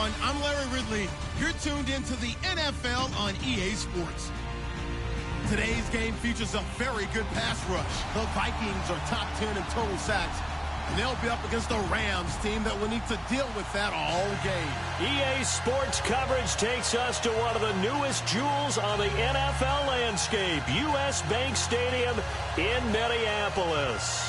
everyone. I'm Larry Ridley. You're tuned into the NFL on EA Sports. Today's game features a very good pass rush. The Vikings are top 10 in total sacks, and they'll be up against a Rams team that will need to deal with that all game. EA Sports coverage takes us to one of the newest jewels on the NFL landscape, US Bank Stadium in Minneapolis.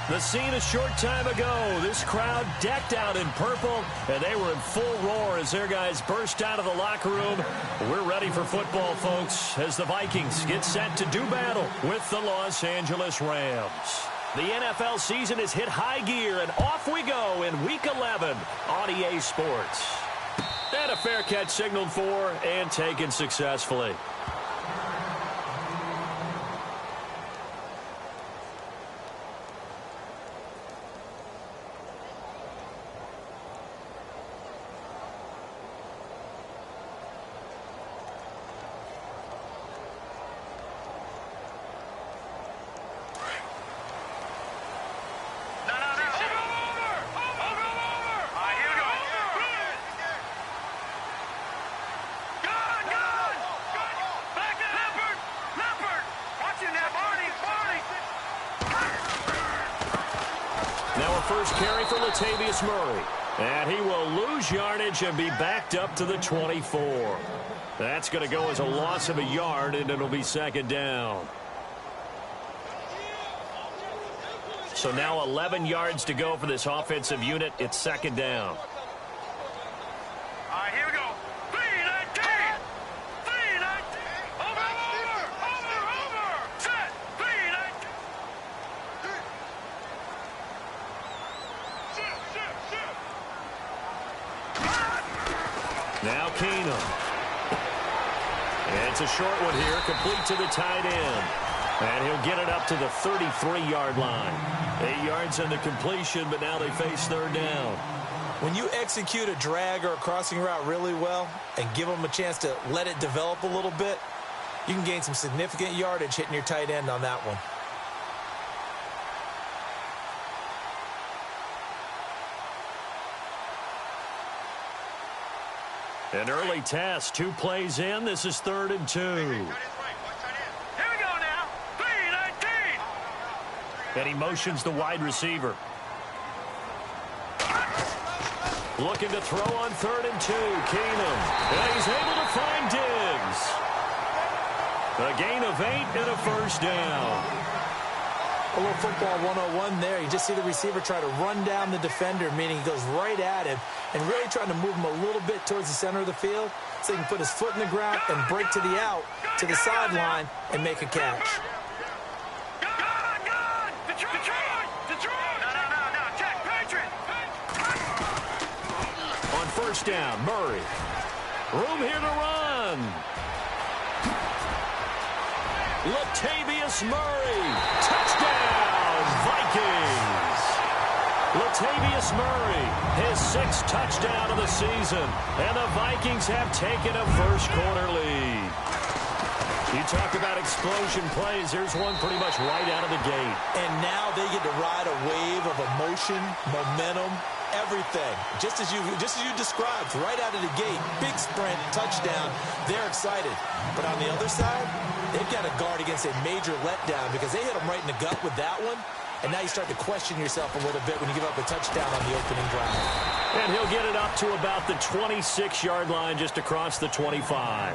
The scene a short time ago, this crowd decked out in purple, and they were in full roar as their guys burst out of the locker room. We're ready for football, folks, as the Vikings get set to do battle with the Los Angeles Rams. The NFL season has hit high gear, and off we go in Week 11 on EA Sports. And a fair catch signaled for and taken successfully. First carry for Latavius Murray. And he will lose yardage and be backed up to the 24. That's going to go as a loss of a yard, and it'll be second down. So now 11 yards to go for this offensive unit. It's second down. Here we go. 3-19. 3-19. Over. Set. 3-19. Now Keenum. It's a short one here, complete to the tight end. And he'll get it up to the 33-yard line. 8 yards on the completion, but now they face third down. When you execute a drag or a crossing route really well and give them a chance to let it develop a little bit, you can gain some significant yardage hitting your tight end on that one. An early test, 2 plays in. This is 3rd and 2. Here we go now. 3-19. And he motions the wide receiver. Looking to throw on 3rd and 2. Keenum. And he's able to find Diggs. A gain of 8 and a first down. A little football 101 there. You just see the receiver try to run down the defender, meaning he goes right at him and really trying to move him a little bit towards the center of the field so he can put his foot in the ground and break to the out, to the sideline, and make a catch. On first down, Murray. Room here to run. Latavius Murray. Touchdown, Vikings. Latavius Murray, his 6th touchdown of the season. And the Vikings have taken a first-quarter lead. You talk about explosion plays. There's one pretty much right out of the gate. And now they get to ride a wave of emotion, momentum, everything. Just as you described, right out of the gate, big sprint, touchdown. They're excited. But on the other side, they've got to guard against a major letdown because they hit them right in the gut with that one. And now you start to question yourself a little bit when you give up a touchdown on the opening drive. And he'll get it up to about the 26-yard line, just across the 25.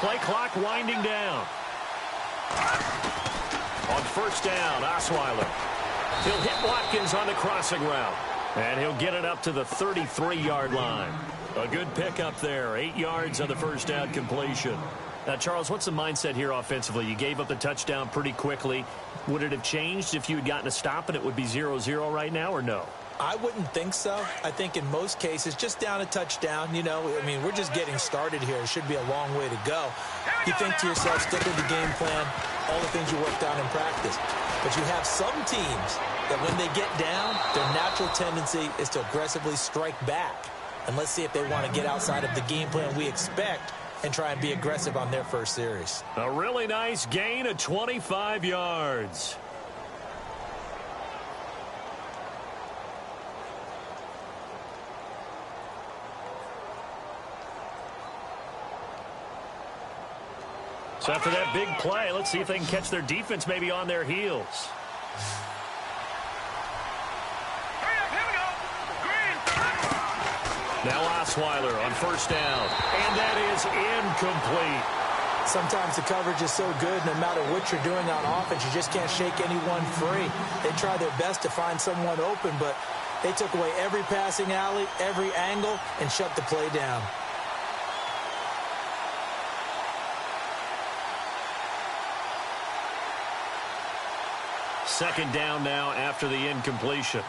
Play clock winding down. On first down, Osweiler. He'll hit Watkins on the crossing route. And he'll get it up to the 33-yard line. A good pickup there. 8 yards on the first down completion. Now, Charles, what's the mindset here offensively? You gave up the touchdown pretty quickly. Would it have changed if you had gotten a stop and it would be 0-0 right now, or no? I wouldn't think so. I think in most cases, just down a touchdown, you know, I mean, we're just getting started here. It should be a long way to go. You think to yourself, stick with the game plan, all the things you worked on in practice. But you have some teams that when they get down, their natural tendency is to aggressively strike back. And let's see if they want to get outside of the game plan we expect and try and be aggressive on their first series. A really nice gain of 25 yards. So after that big play, let's see if they can catch their defense maybe on their heels. Now Osweiler on first down, and that is incomplete. Sometimes the coverage is so good, no matter what you're doing on offense, you just can't shake anyone free. They try their best to find someone open, but they took away every passing alley, every angle, and shut the play down. Second down now after the incompletion.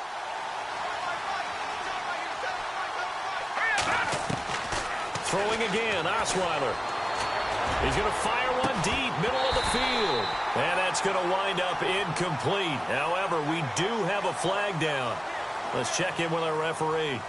Throwing again, Osweiler. He's going to fire one deep, middle of the field. And that's going to wind up incomplete. However, we do have a flag down. Let's check in with our referee.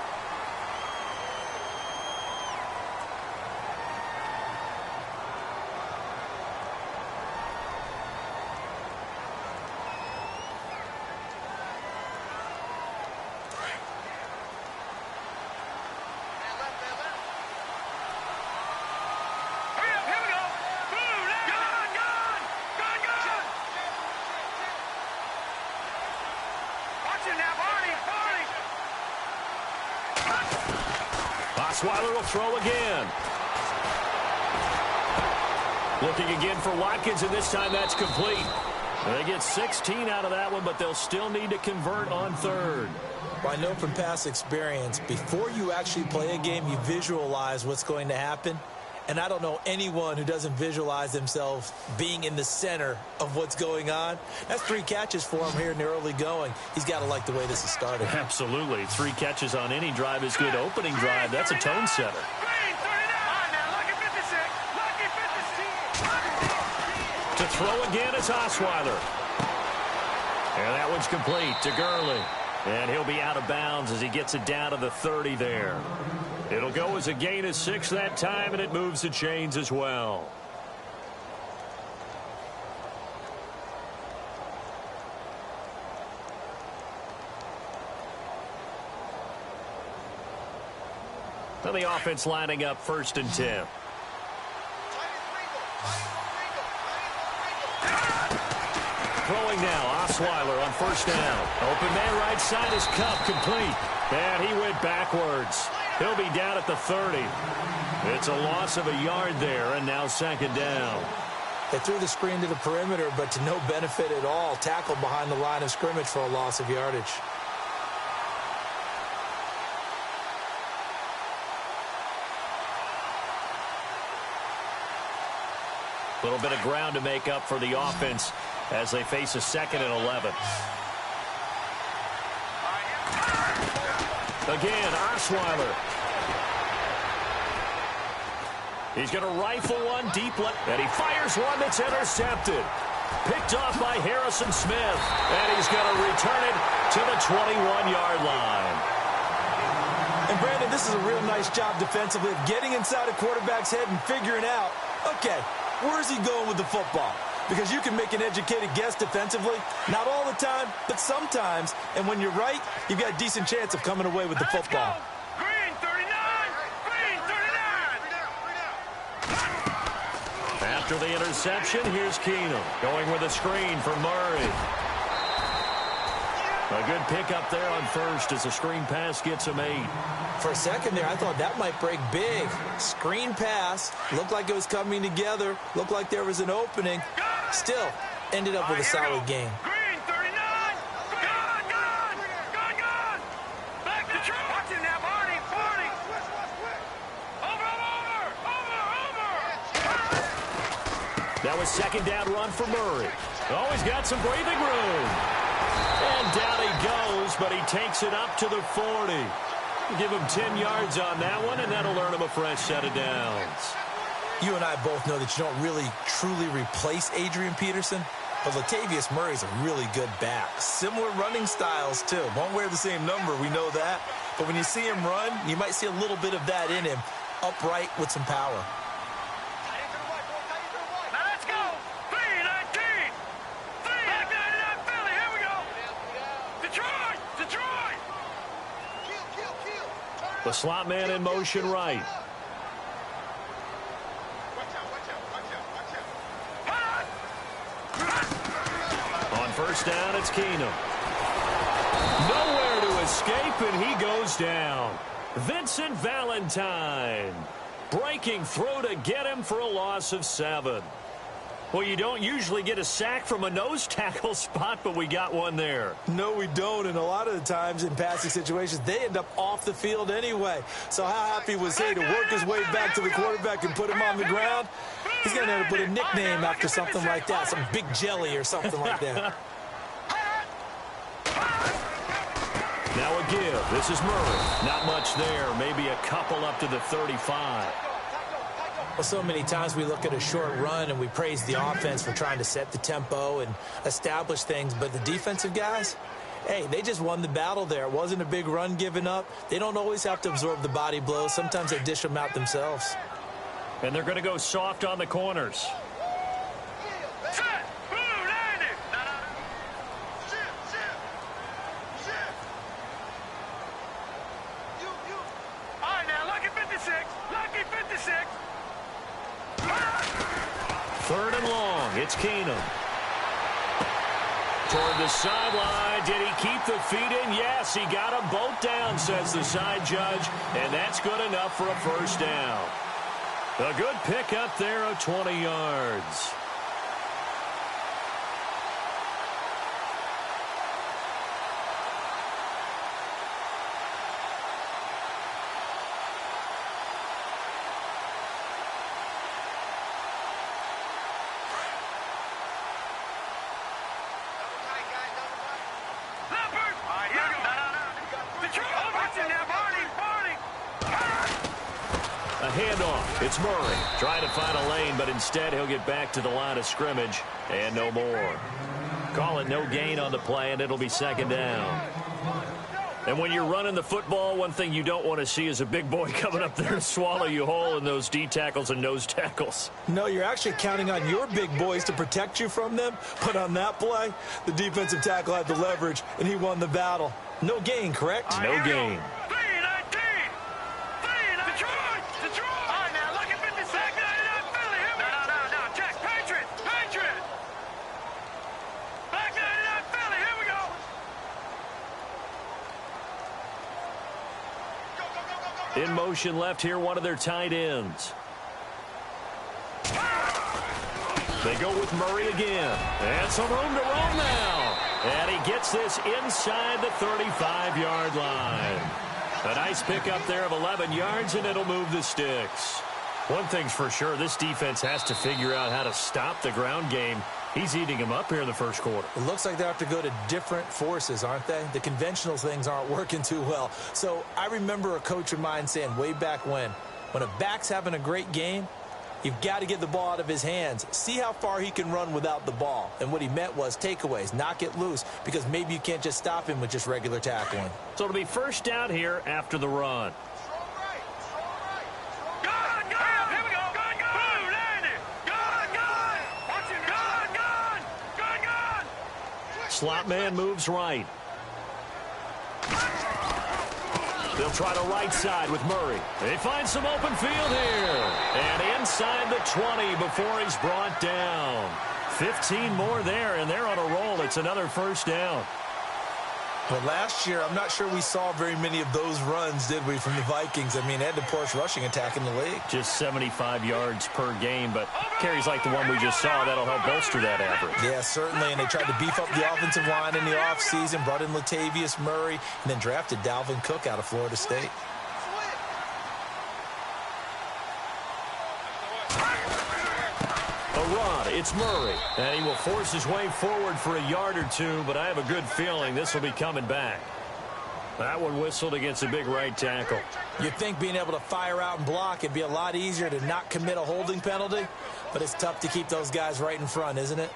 Osweiler will throw again. Looking again for Watkins, and this time that's complete. They get 16 out of that one, but they'll still need to convert on third. Well, I know from past experience, before you actually play a game, you visualize what's going to happen. And I don't know anyone who doesn't visualize themselves being in the center of what's going on. That's 3 catches for him here in the early going. He's got to like the way this is started. Absolutely. 3 catches on any drive is good. Opening drive, that's a tone setter. To throw again, it's Osweiler. And that one's complete to Gurley. And he'll be out of bounds as he gets it down to the 30 there. It'll go as a gain of 6 that time, and it moves the chains as well. Now the offense lining up 1st and 10. Throwing now, Osweiler on 1st down. Open man right side is Cup, complete. And he went backwards. He'll be down at the 30. It's a loss of a yard there, and now 2nd down. They threw the screen to the perimeter, but to no benefit at all. Tackled behind the line of scrimmage for a loss of yardage. A little bit of ground to make up for the offense as they face a 2nd and 11. Again, Osweiler. He's going to rifle one deep left, and he fires one that's intercepted. Picked off by Harrison Smith, and he's going to return it to the 21-yard line. And, Brandon, this is a real nice job defensively of getting inside a quarterback's head and figuring out, okay, where's he going with the football? Because you can make an educated guess defensively, not all the time, but sometimes. And when you're right, you've got a decent chance of coming away with the football. Green 39! Green 39! After the interception, here's Keenum going with a screen for Murray. A good pickup there on 1st as the screen pass gets him 8. For a second there, I thought that might break big. Screen pass, looked like it was coming together, looked like there was an opening. Still, ended up with a solid game. Green 39! Gone! Back to Trump! Watch it now, Barney! Now a second down run for Murray. Oh, he's got some breathing room. And down he goes, but he takes it up to the 40. Give him 10 yards on that one, and that'll earn him a fresh set of downs. You and I both know that you don't really truly replace Adrian Peterson, but Latavius Murray's a really good back. Similar running styles, too. Won't wear the same number, we know that. But when you see him run, you might see a little bit of that in him, upright with some power. Now let's go. 3-19. 3-99 Philly. Here we go. Detroit. Detroit. Kill. The slot man in motion right. On first down, it's Keenum. Nowhere to escape, and he goes down. Vincent Valentine breaking through to get him for a loss of 7. Well, you don't usually get a sack from a nose tackle spot, but we got one there. No, we don't, and a lot of the times in passing situations, they end up off the field anyway. So how happy was he to work his way back to the quarterback and put him on the ground? He's going to have to put a nickname after something like that, some Big Jelly or something like that. Now a give. This is Murray. Not much there. Maybe a couple up to the 35. Well, so many times we look at a short run and we praise the offense for trying to set the tempo and establish things, but the defensive guys, hey, they just won the battle there. It wasn't a big run given up. They don't always have to absorb the body blows. Sometimes they dish them out themselves. And they're going to go soft on the corners. Set. Blue, landing. All right, now, lucky 56. Lucky 56. Third and long. It's Keenum. Toward the sideline. Did he keep the feet in? Yes, he got them both down, says the side judge. And that's good enough for a first down. A good pick up there of 20 yards. A handoff. It's Murray trying to find a lane, but instead he'll get back to the line of scrimmage and no more. Call it no gain on the play, and it'll be second down. And when you're running the football, one thing you don't want to see is a big boy coming up there to swallow you whole in those D tackles and nose tackles. No, you're actually counting on your big boys to protect you from them. But on that play, the defensive tackle had the leverage, and he won the battle. No gain, correct? No gain. In motion left here, one of their tight ends. They go with Murray again. And some room to roam now. And he gets this inside the 35-yard line. A nice pickup there of 11 yards, and it'll move the sticks. One thing's for sure, this defense has to figure out how to stop the ground game. He's eating him up here in the first quarter. It looks like they have to go to different forces, aren't they? The conventional things aren't working too well. So I remember a coach of mine saying way back when a back's having a great game, you've got to get the ball out of his hands. See how far he can run without the ball. And what he meant was takeaways, knock it loose, because maybe you can't just stop him with just regular tackling. So it'll be first down here after the run. Slot man moves right. They'll try the right side with Murray. They find some open field here. And inside the 20 before he's brought down. 15 more there, and they're on a roll. It's another first down. But last year, I'm not sure we saw very many of those runs, did we, from the Vikings? I mean, they had the poorest rushing attack in the league. Just 75 yards per game, but carries like the one we just saw, that'll help bolster that average. Yeah, certainly, and they tried to beef up the offensive line in the offseason, brought in Latavius Murray, and then drafted Dalvin Cook out of Florida State. The run, it's Murray. And he will force his way forward for a yard or two, but I have a good feeling this will be coming back. That one whistled against a big right tackle. You'd think being able to fire out and block, it'd be a lot easier to not commit a holding penalty, but it's tough to keep those guys right in front, isn't it?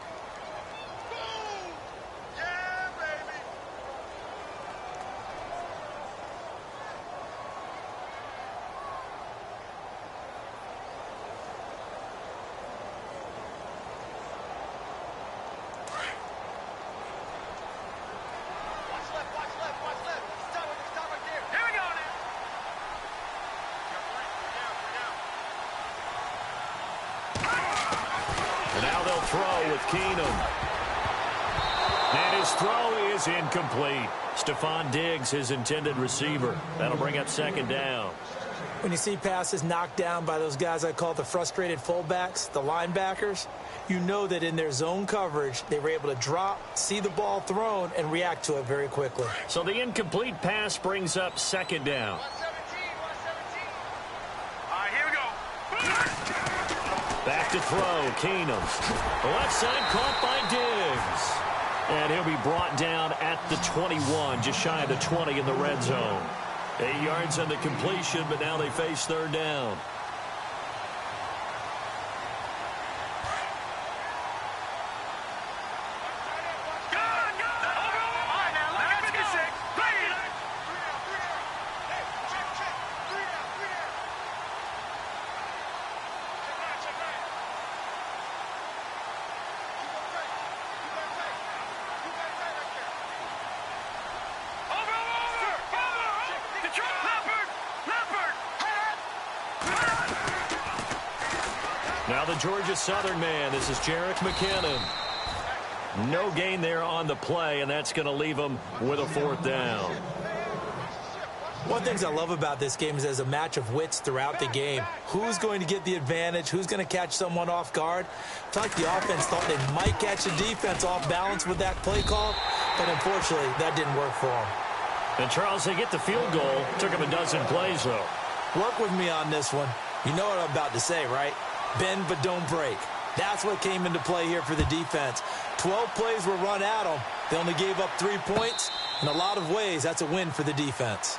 And his throw is incomplete. Stephon Diggs, his intended receiver. That'll bring up second down. When you see passes knocked down by those guys I call the frustrated fullbacks, the linebackers, you know that in their zone coverage, they were able to drop, see the ball thrown, and react to it very quickly. So the incomplete pass brings up second down. Back to throw, Keenum. The left side caught by Diggs. And he'll be brought down at the 21, just shy of the 20 in the red zone. 8 yards on the completion, but now they face third down. Now the Georgia Southern man, this is Jerick McKinnon. No gain there on the play, and that's going to leave him with a fourth down. One of the things I love about this game is there's a match of wits throughout the game. Who's going to get the advantage? Who's going to catch someone off guard? I feel like the offense thought they might catch the defense off balance with that play call, but unfortunately, that didn't work for them. And, Charles, they get the field goal. Took him a dozen plays, though. Work with me on this one. You know what I'm about to say, right? Bend but don't break. That's what came into play here for the defense. 12 plays were run at them. They only gave up 3 points. In a lot of ways, that's a win for the defense.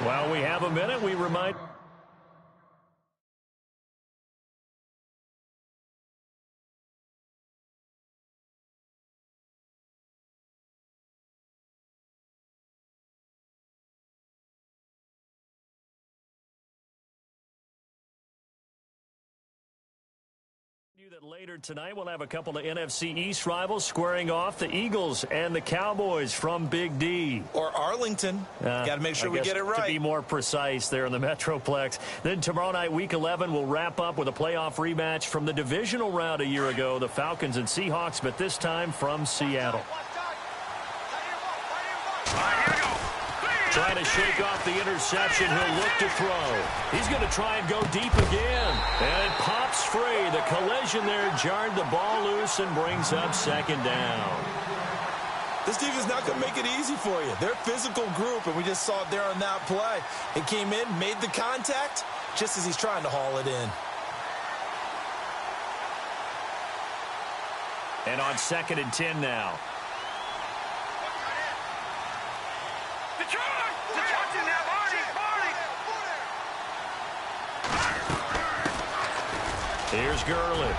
While we have a minute, we remind... that later tonight we'll have a couple of NFC East rivals squaring off, the Eagles and the Cowboys from Big D. Or Arlington. Got to make sure we get it right. To be more precise there in the Metroplex. Then tomorrow night, Week 11, we'll wrap up with a playoff rematch from the divisional round a year ago, the Falcons and Seahawks, but this time from Seattle. Trying to shake off the interception. He'll look to throw. He's going to try and go deep again. And it pops free. The collision there jarred the ball loose and brings up second down. This defense is not going to make it easy for you. They're a physical group, and we just saw it there on that play. It came in, made the contact, just as he's trying to haul it in. And on 2nd and 10 now. Here's Gurley.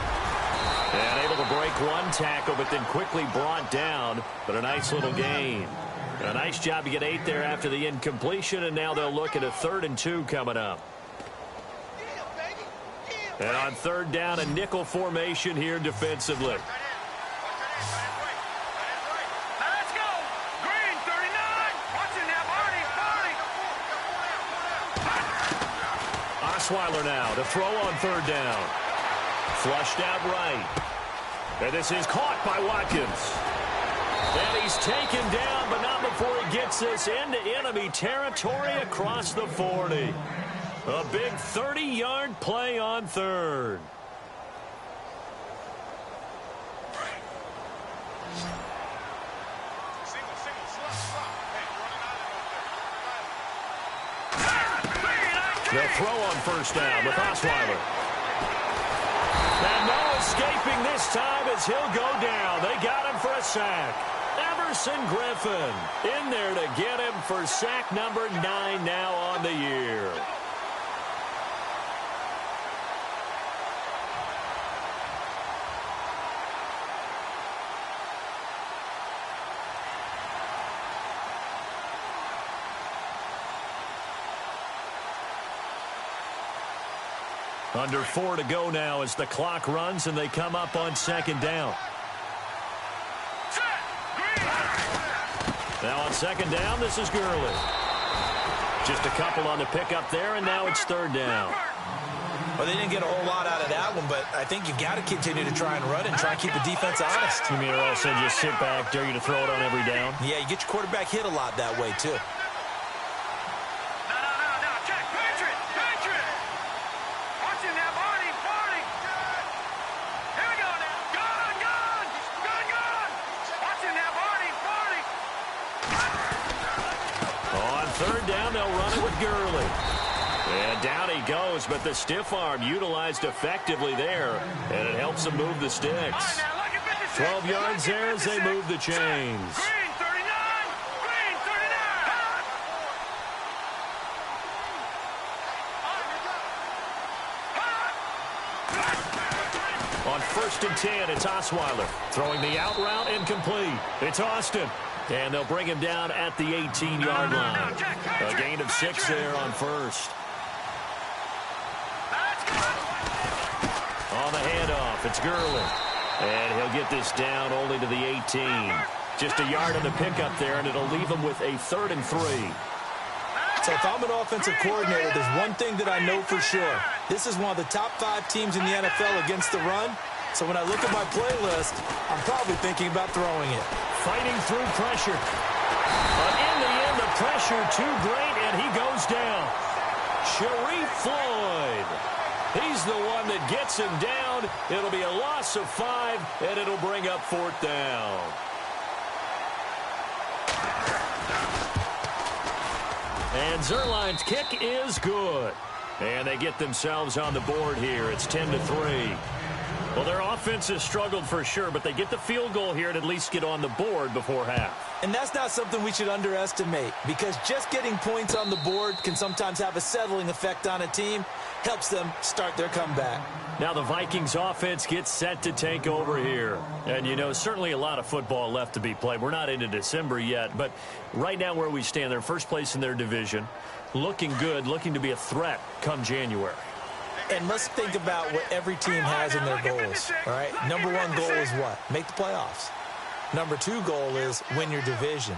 And able to break one tackle, but then quickly brought down. But a nice little gain. A nice job to get 8 there after the incompletion, and now they'll look at a 3rd and 2 coming up. And on 3rd down, a nickel formation here defensively. Osweiler now to throw on 3rd down. Flushed out right. And this is caught by Watkins. And he's taken down, but not before he gets this into enemy territory across the 40. A big 30-yard play on 3rd. They'll throw on 1st down with Osweiler. And escaping this time as he'll go down. They got him for a sack. Everson Griffin in there to get him for sack number 9 now on the year. Under 4 to go now as the clock runs and they come up on second down. Now on second down, this is Gurley. Just a couple on the pickup there, and now it's third down. Well, they didn't get a whole lot out of that one, but I think you got to continue to try and run and try and keep the defense honest. You mean Earl said just sit back, dare you to throw it on every down? Yeah, you get your quarterback hit a lot that way, too. Third down, they'll run it with Gurley. And down he goes, but the stiff arm utilized effectively there, and it helps them move the sticks. 12 yards there as they move the chains. On 1st and 10, it's Osweiler throwing the out route incomplete. It's Austin. And they'll bring him down at the 18-yard line. A gain of 6 there on first. On the handoff, it's Gurley. And he'll get this down only to the 18. Just a yard on the pickup there, and it'll leave him with a 3rd and 3. So if I'm an offensive coordinator, there's one thing that I know for sure. This is one of the top 5 teams in the NFL against the run. So when I look at my playlist, I'm probably thinking about throwing it. Fighting through pressure. But in the end, the pressure too great, and he goes down. Sharif Floyd. He's the one that gets him down. It'll be a loss of 5, and it'll bring up 4th down. And Zerline's kick is good. And they get themselves on the board here. It's 10-3. Well, their offense has struggled for sure, but they get the field goal here and at least get on the board before half. And that's not something we should underestimate, because just getting points on the board can sometimes have a settling effect on a team. Helps them start their comeback. Now the Vikings offense gets set to take over here. And, you know, certainly a lot of football left to be played. We're not into December yet, but right now where we stand, they're first place in their division. Looking good, looking to be a threat come January. And let's think about what every team has in their goals, all right? Number 1 goal is what? Make the playoffs. Number 2 goal is win your division.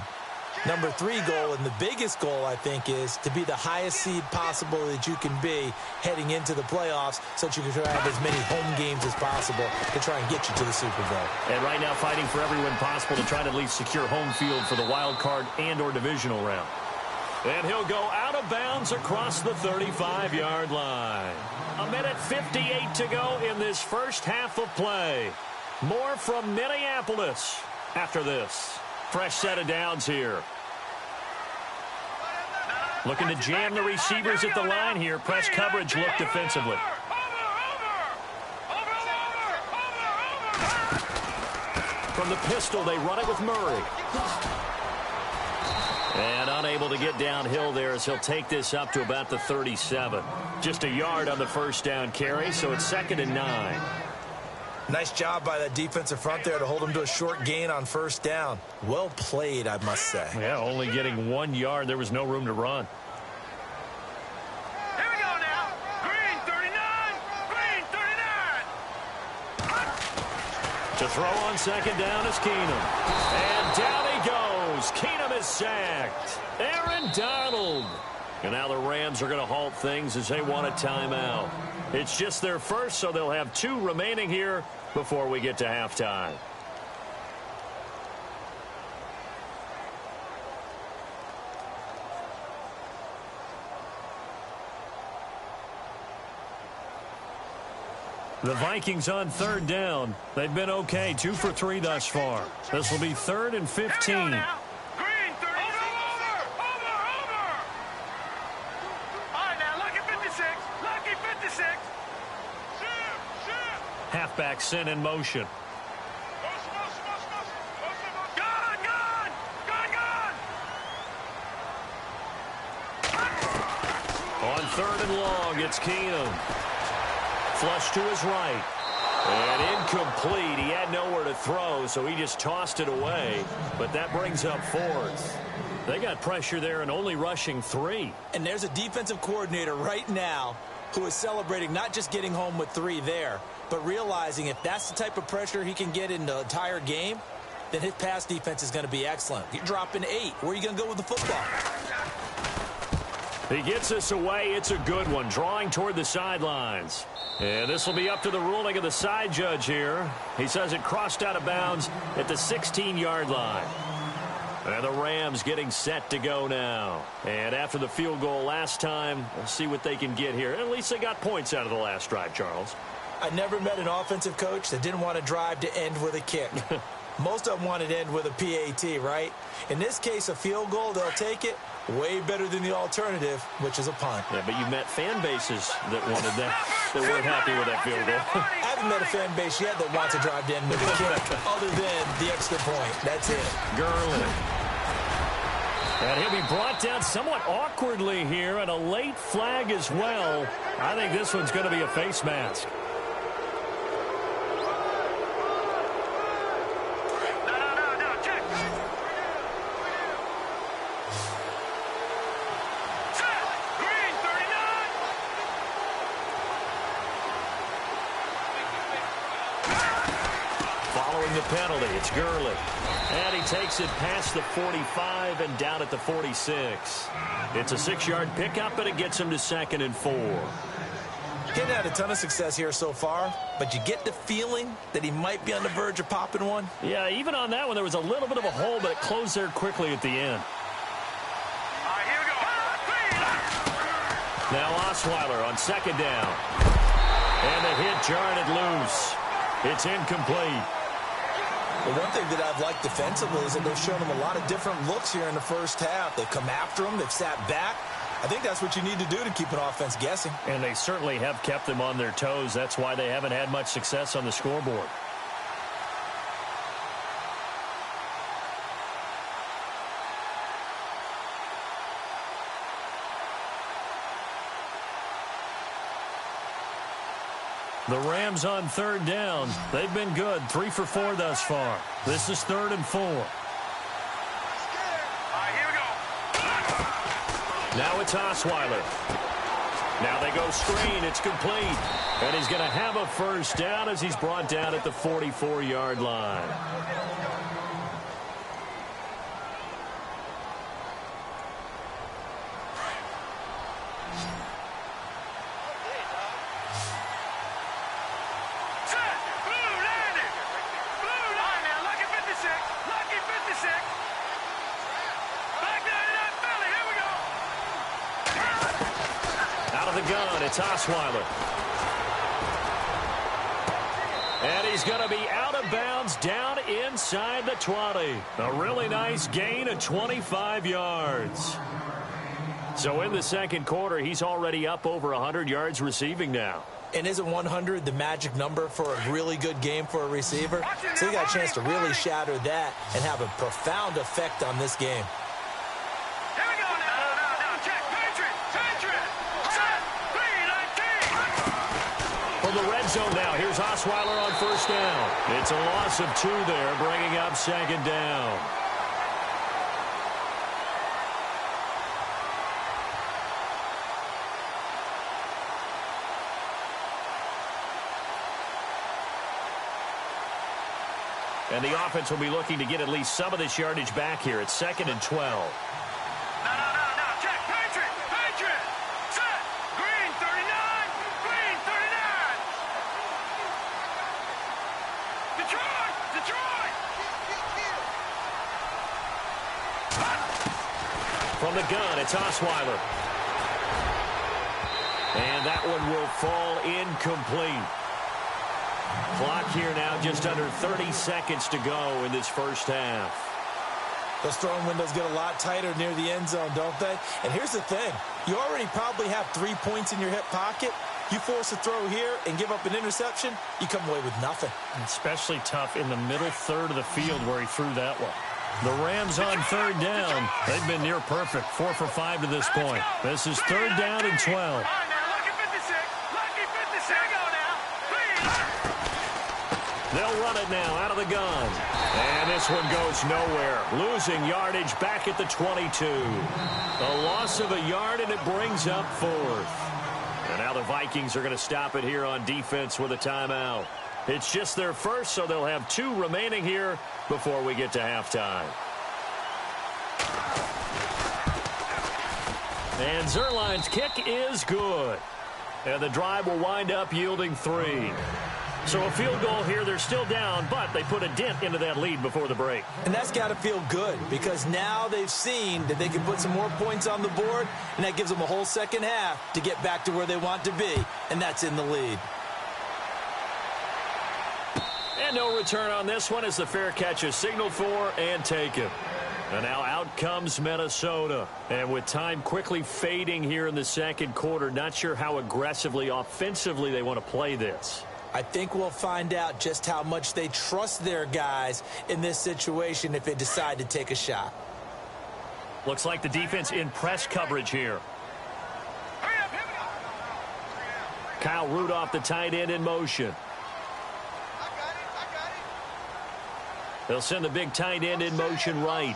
Number 3 goal, and the biggest goal, I think, is to be the highest seed possible that you can be heading into the playoffs so that you can try to have as many home games as possible to try and get you to the Super Bowl. And right now fighting for every win possible to try to at least secure home field for the wild card and or divisional round. And he'll go out of bounds across the 35-yard line. 1:58 to go in this first half of play. More from Minneapolis after this. Fresh set of downs here. Looking to jam the receivers at the line here. Press coverage look defensively. From the pistol, they run it with Murray. And unable to get downhill there as he'll take this up to about the 37. Just a yard on the first down carry, so it's 2nd and 9. Nice job by that defensive front there to hold him to a short gain on first down. Well played, I must say. Yeah, only getting 1 yard. There was no room to run. Here we go now. Green 39. Green 39. To throw on second down is Keenum. And down he goes. Keenum is sacked. Aaron Donald. And now the Rams are going to halt things as they want a timeout. It's just their first, so they'll have 2 remaining here before we get to halftime. The Vikings on 3rd down. They've been okay, 2 for 3 thus far. This will be 3rd and 15. Halfback sent in motion. Gone! Gone! Gone! Gone! On 3rd and long, it's Keenum. Flush to his right. And incomplete. He had nowhere to throw, so he just tossed it away. But that brings up 4th. They got pressure there and only rushing 3. And there's a defensive coordinator right now who is celebrating not just getting home with 3 there, but realizing if that's the type of pressure he can get in the entire game, then his pass defense is going to be excellent. You're dropping 8. Where are you going to go with the football? He gets us away. It's a good one, drawing toward the sidelines. And this will be up to the ruling of the side judge here. He says it crossed out of bounds at the 16-yard line. And the Rams getting set to go now. And after the field goal last time, we'll see what they can get here. At least they got points out of the last drive, Charles. I never met an offensive coach that didn't want to drive to end with a kick. Most of them wanted to end with a PAT, right? In this case, a field goal, they'll take it. Way better than the alternative, which is a punt. Yeah, but you met fan bases that wanted that, that weren't happy with that field goal. I haven't met a fan base yet that wants to drive to end with a kick, other than the extra point. That's it. Gurley. And he'll be brought down somewhat awkwardly here, and a late flag as well. I think this one's going to be a face mask. The penalty. It's Gurley. And he takes it past the 45 and down at the 46. It's a 6-yard pickup, but it gets him to 2nd and 4. Getting had a ton of success here so far, but you get the feeling that he might be on the verge of popping one. Yeah, even on that one, there was a little bit of a hole, but it closed there quickly at the end. All right, here we go. Now Osweiler on 2nd down. And the hit jarred it loose. It's incomplete. The one thing that I've liked defensively is that they've shown him a lot of different looks here in the first half. They've come after him. They've sat back. I think that's what you need to do to keep an offense guessing. And they certainly have kept them on their toes. That's why they haven't had much success on the scoreboard. The Rams on 3rd down. They've been good. 3 for 4 thus far. This is 3rd and 4. All right, here we go. Now it's Osweiler. Now they go screen. It's complete. And he's going to have a first down as he's brought down at the 44-yard line. It's Osweiler. And he's going to be out of bounds down inside the 20. A really nice gain of 25 yards. So in the second quarter, he's already up over 100 yards receiving now. And isn't 100 the magic number for a really good game for a receiver? So he got a chance to really shatter that and have a profound effect on this game. From the red zone now, here's Osweiler on 1st down. It's a loss of 2 there, bringing up 2nd down. And the offense will be looking to get at least some of this yardage back here. It's 2nd and 12. From the gun, it's Osweiler. And that one will fall incomplete. Clock here now just under 30 seconds to go in this first half. Those throwing windows get a lot tighter near the end zone, don't they? And here's the thing. You already probably have 3 points in your hip pocket. You force a throw here and give up an interception, you come away with nothing. Especially tough in the middle third of the field where he threw that one. The Rams on third down. They've been near perfect, 4 for 5 to this point. This is third down and 12. All right, now, lucky 56. Lucky 56. Here we go now. They'll run it now out of the gun. And this one goes nowhere. Losing yardage back at the 22. A loss of a yard, and it brings up fourth. And now the Vikings are going to stop it here on defense with a timeout. It's just their first, so they'll have 2 remaining here before we get to halftime. And Zerline's kick is good. And the drive will wind up yielding 3. So a field goal here. They're still down, but they put a dent into that lead before the break. And that's got to feel good because now they've seen that they can put some more points on the board, and that gives them a whole second half to get back to where they want to be, and that's in the lead. And no return on this one as the fair catch is signaled for and taken. And now out comes Minnesota. And with time quickly fading here in the second quarter, not sure how aggressively, offensively they want to play this. I think we'll find out just how much they trust their guys in this situation if they decide to take a shot. Looks like the defense in press coverage here. Kyle Rudolph, the tight end, in motion. They'll send the big tight end in motion right.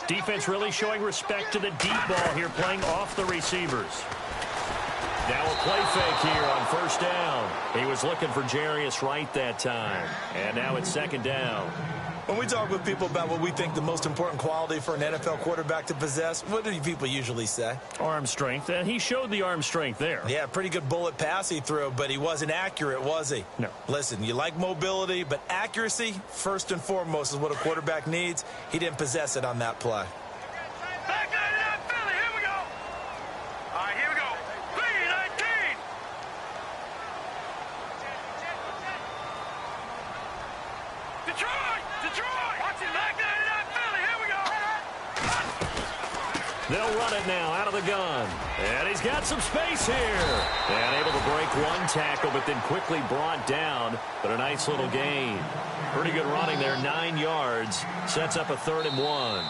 Defense really showing respect to the deep ball here, playing off the receivers. Now a play fake here on first down. He was looking for Jarius Wright that time. And now it's second down. When we talk with people about what we think the most important quality for an NFL quarterback to possess, what do people usually say? Arm strength, and he showed the arm strength there. Yeah, pretty good bullet pass he threw, but he wasn't accurate, was he? No. Listen, you like mobility, but accuracy, first and foremost, is what a quarterback needs. He didn't possess it on that play. Back line it up, Philly. Here we go. All right, here we go. 3-19. Detroit! Detroit! Watch it. Back line it up, Philly. Here we go. They'll run it now out of the gun. And he's got some space here. And able to break one tackle, but then quickly brought down. But a nice little gain. Pretty good running there, 9 yards. Sets up a 3rd and 1.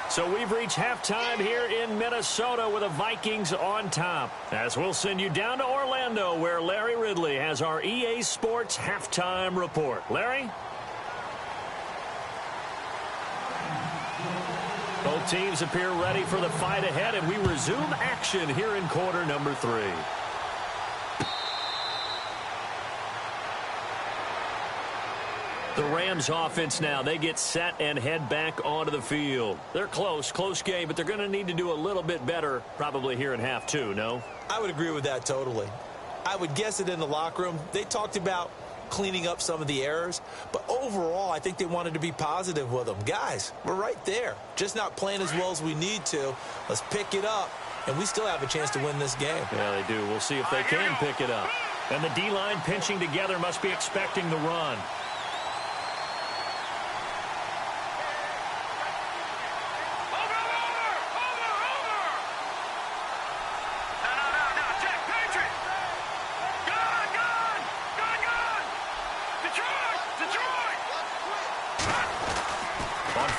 So we've reached halftime here in Minnesota with the Vikings on top. As we'll send you down to Orlando, where Larry Ridley has our EA Sports halftime report. Larry? Both teams appear ready for the fight ahead, and we resume action here in quarter number 3. The Rams offense now, they get set and head back onto the field. They're close game, but they're going to need to do a little bit better probably here in half 2, no? I would agree with that totally. I would guess it in the locker room. They talked about cleaning up some of the errors, but overall, I think they wanted to be positive with them. Guys, we're right there. Just not playing as well as we need to. Let's pick it up, and we still have a chance to win this game. Yeah, they do. We'll see if they can pick it up. And the D-line pinching together must be expecting the run.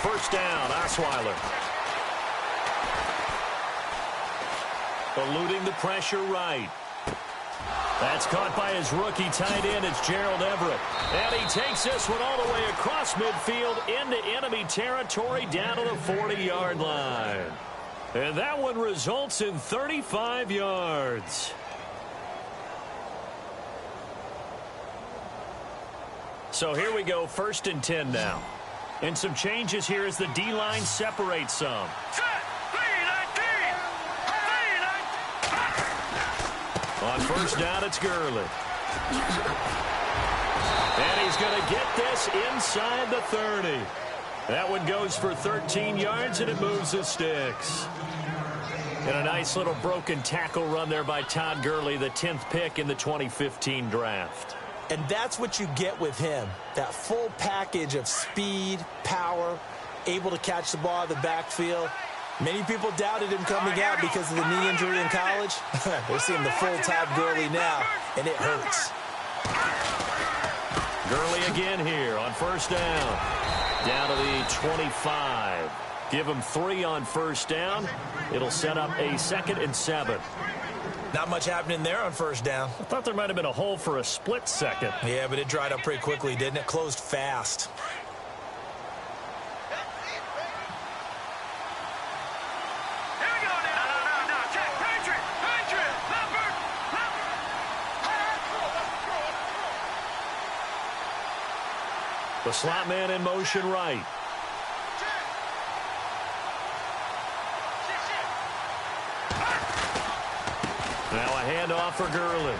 First down, Osweiler. Eluding the pressure right. That's caught by his rookie tight end. It's Gerald Everett. And he takes this one all the way across midfield into enemy territory down to the 40-yard line. And that one results in 35 yards. So here we go, 1st and 10 now. And some changes here as the D-line separates some. On first down, it's Gurley. And he's going to get this inside the 30. That one goes for 13 yards, and it moves the sticks. And a nice little broken tackle run there by Todd Gurley, the 10th pick in the 2015 draft. And that's what you get with him, that full package of speed, power, able to catch the ball in the backfield. Many people doubted him coming out because of the knee injury in college. They're seeing the full-time Gurley now, and it hurts. Gurley again here on first down. Down to the 25. Give him 3 on first down. It'll set up a 2nd and 7. Not much happening there on first down. I thought there might have been a hole for a split second. Yeah, but it dried up pretty quickly, didn't it? Closed fast. The slot man in motion right. Now a handoff for Gurley.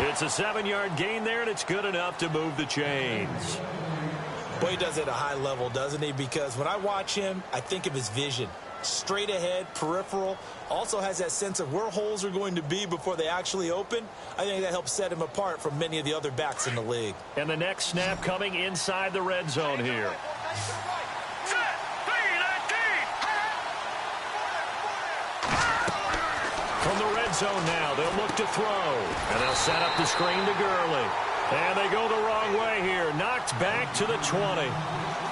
It's a 7-yard gain there, and it's good enough to move the chains. Boy, he does it at a high level, doesn't he? Because when I watch him, I think of his vision. Straight ahead, peripheral, also has that sense of where holes are going to be before they actually open. I think that helps set him apart from many of the other backs in the league. And the next snap coming inside the red zone here. From the red zone now, they'll look to throw. And they'll set up the screen to Gurley. And they go the wrong way here. Knocked back to the 20.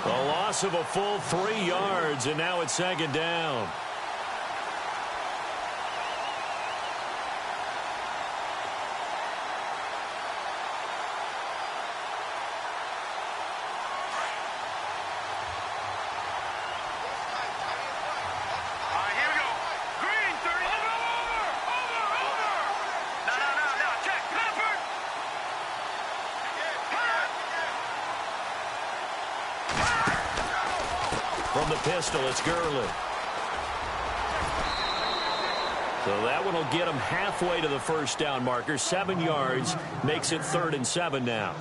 A loss of a full 3 yards, and now it's 2nd down. From the pistol, it's Gurley. So that one will get him halfway to the first down marker. 7 yards makes it 3rd and 7 now.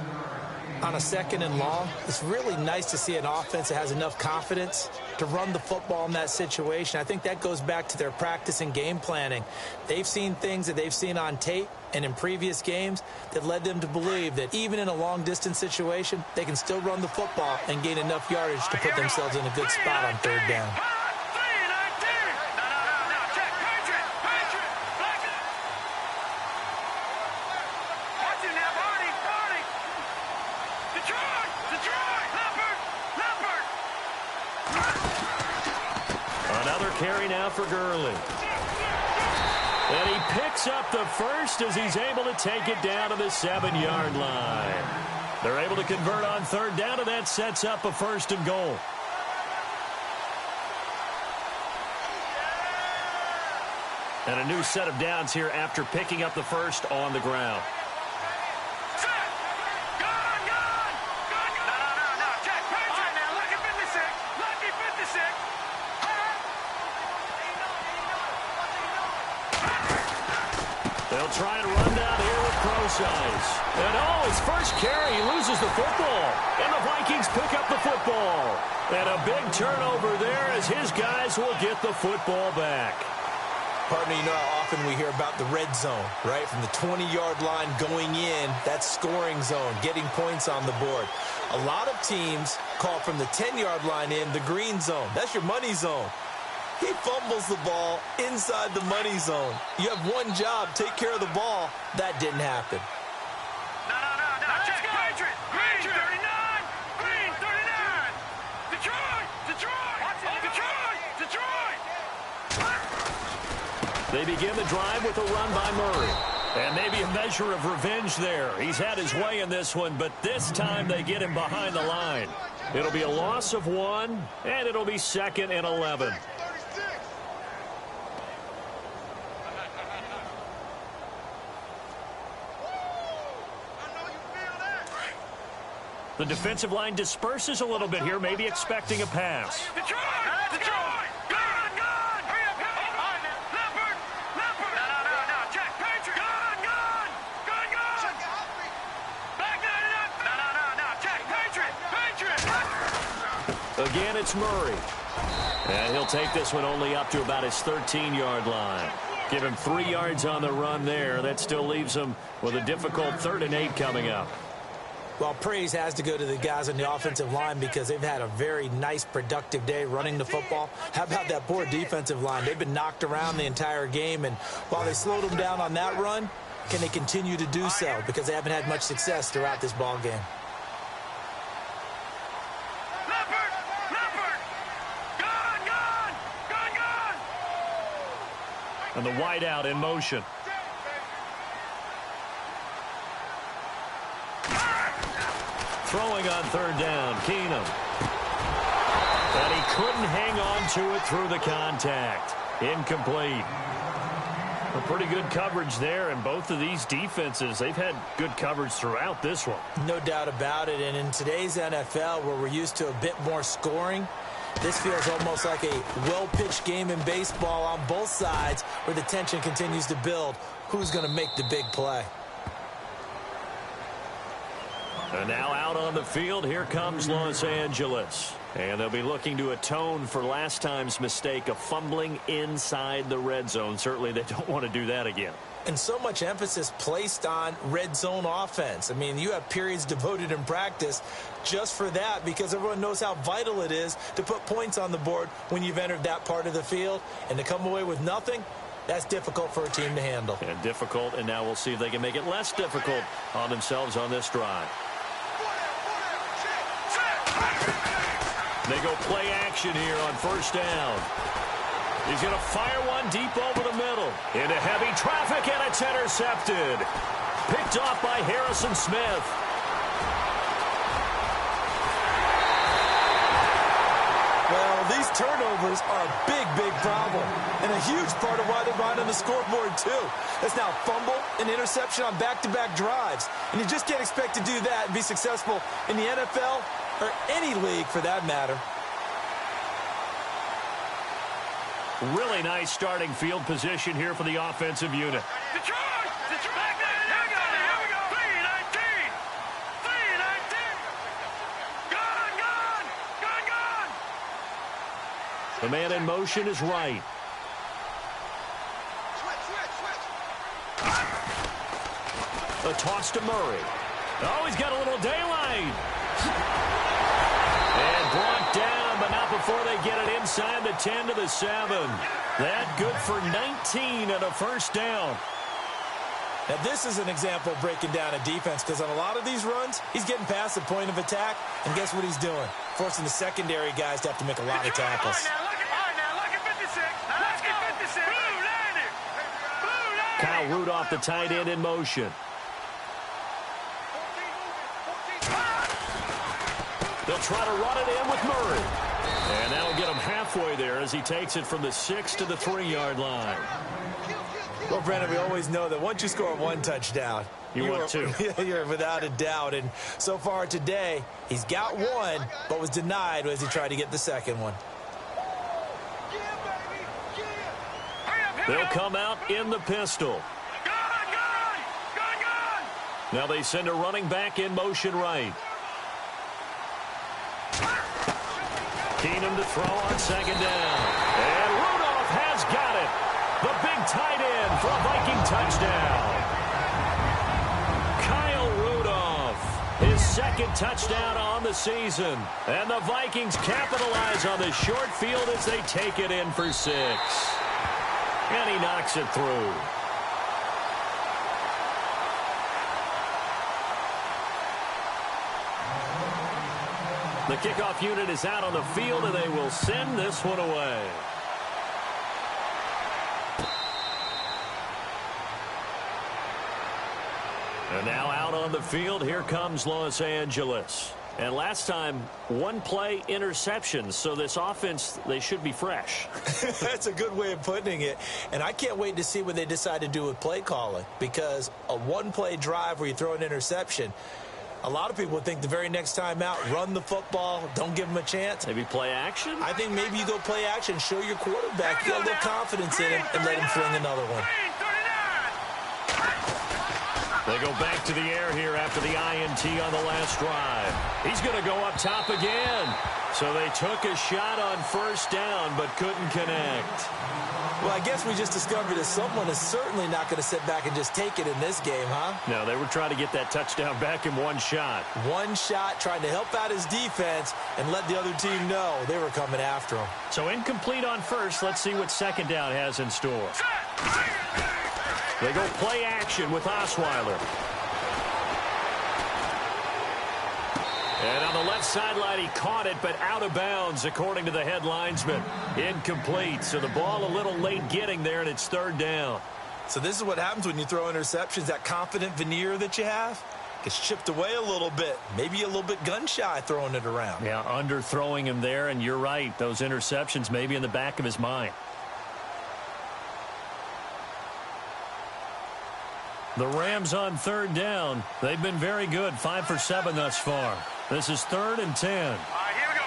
On a 2nd and long, it's really nice to see an offense that has enough confidence to run the football in that situation. I think that goes back to their practice and game planning. They've seen things that they've seen on tape and in previous games that led them to believe that even in a long-distance situation, they can still run the football and gain enough yardage to put themselves in a good spot on 3rd down. Another carry now for Gurley. And he picks up the first as he's able to take it down to the 7-yard line. They're able to convert on 3rd down, and that sets up a 1st and goal. And a new set of downs here after picking up the first on the ground. They'll try and run down here with Procise. And his first carry, he loses the football. And the Vikings pick up the football. And a big turnover there as his guys will get the football back. Partner, you know how often we hear about the red zone, right? From the 20-yard line going in, that's scoring zone, getting points on the board. A lot of teams call from the 10-yard line in the green zone. That's your money zone. He fumbles the ball inside the money zone. You have one job, take care of the ball. That didn't happen. No. Check, Patriot. Green 39. Green 39. Detroit. They begin the drive with a run by Murray. And maybe a measure of revenge there. He's had his way in this one, but this time they get him behind the line. It'll be a loss of 1, and it'll be 2nd and 11. The defensive line disperses a little bit here, maybe expecting a pass. Detroit! Gun! Hurry up! Leopard! No. Check, Patriot! Gun! Back No. Check, Patriot! Again, it's Murray. And he'll take this one only up to about his 13-yard line. Give him 3 yards on the run there. That still leaves him with a difficult 3rd and 8 coming up. Well, praise has to go to the guys on the offensive line because they've had a very nice, productive day running the football. How about that poor defensive line? They've been knocked around the entire game, and while they slowed them down on that run, can they continue to do so? Because they haven't had much success throughout this ball game. And the wideout in motion. Throwing on third down, Keenum. And he couldn't hang on to it through the contact. Incomplete. A pretty good coverage there, and both of these defenses, they've had good coverage throughout this one. No doubt about it, and in today's NFL, where we're used to a bit more scoring, this feels almost like a well-pitched game in baseball on both sides where the tension continues to build. Who's going to make the big play? And now out on the field, here comes Los Angeles. And they'll be looking to atone for last time's mistake of fumbling inside the red zone. Certainly they don't want to do that again. And so much emphasis placed on red zone offense. I mean, you have periods devoted in practice just for that because everyone knows how vital it is to put points on the board when you've entered that part of the field. And to come away with nothing, that's difficult for a team to handle. And difficult, and now we'll see if they can make it less difficult on themselves on this drive. They go play action here on first down. He's going to fire one deep over the middle. Into heavy traffic, and it's intercepted. Picked off by Harrison Smith. Well, these turnovers are a big, big problem. And a huge part of why they're behind on the scoreboard, too. That's now fumble and interception on back-to-back drives. And you just can't expect to do that and be successful in the NFL or any league for that matter. Really nice starting field position here for the offensive unit. Detroit! Back there! Here we go! 3-19! 3-19! Gone! The man in motion is right. A toss to Murray. Oh, he's got a little daylight. And brought down, but not before they get it inside the 10 to the 7. That good for 19 and a first down. Now, this is an example of breaking down a defense because on a lot of these runs, he's getting past the point of attack, and guess what he's doing? Forcing the secondary guys to have to make a lot of tackles. All right, now look at 56. Let's get 56. Blue landing. Kyle Rudolph, the tight end, in motion. They'll try to run it in with Murray. And that'll get him halfway there as he takes it from the 6 to the 3-yard line. Well, Brandon, we always know that once you score one touchdown, you want two. You're without a doubt. And so far today, he's got one, but was denied as he tried to get the second one. They'll come out in the pistol. Now they send a running back in motion right. Keenum to throw on second down. And Rudolph has got it. The big tight end for a Viking touchdown. Kyle Rudolph, his second touchdown on the season. And the Vikings capitalize on the short field as they take it in for 6. And he knocks it through. The kickoff unit is out on the field, and they will send this one away. And now out on the field, here comes Los Angeles. And last time, one play interceptions, so this offense, they should be fresh. That's a good way of putting it. And I can't wait to see what they decide to do with play calling, because a one-play drive where you throw an interception, a lot of people would think the very next time out, run the football, don't give them a chance. Maybe play action? I think maybe you go play action, show your quarterback, get a little confidence in him, and let him fling another one. They go back to the air here after the INT on the last drive. He's going to go up top again. So they took a shot on first down, but couldn't connect. Well, I guess we just discovered that someone is certainly not going to sit back and just take it in this game, huh? No, they were trying to get that touchdown back in one shot. One shot, trying to help out his defense and let the other team know they were coming after him. So incomplete on first. Let's see what second down has in store. They go play action with Osweiler. And on the left sideline, he caught it, but out of bounds, according to the head linesman. Incomplete. So the ball a little late getting there, and it's third down. So this is what happens when you throw interceptions. That confident veneer that you have gets chipped away a little bit. Maybe a little bit gun-shy throwing it around. Yeah, underthrowing him there, and you're right. Those interceptions may be in the back of his mind. The Rams on third down. They've been very good, 5 for 7 thus far. This is 3rd and 10. All right, here we go.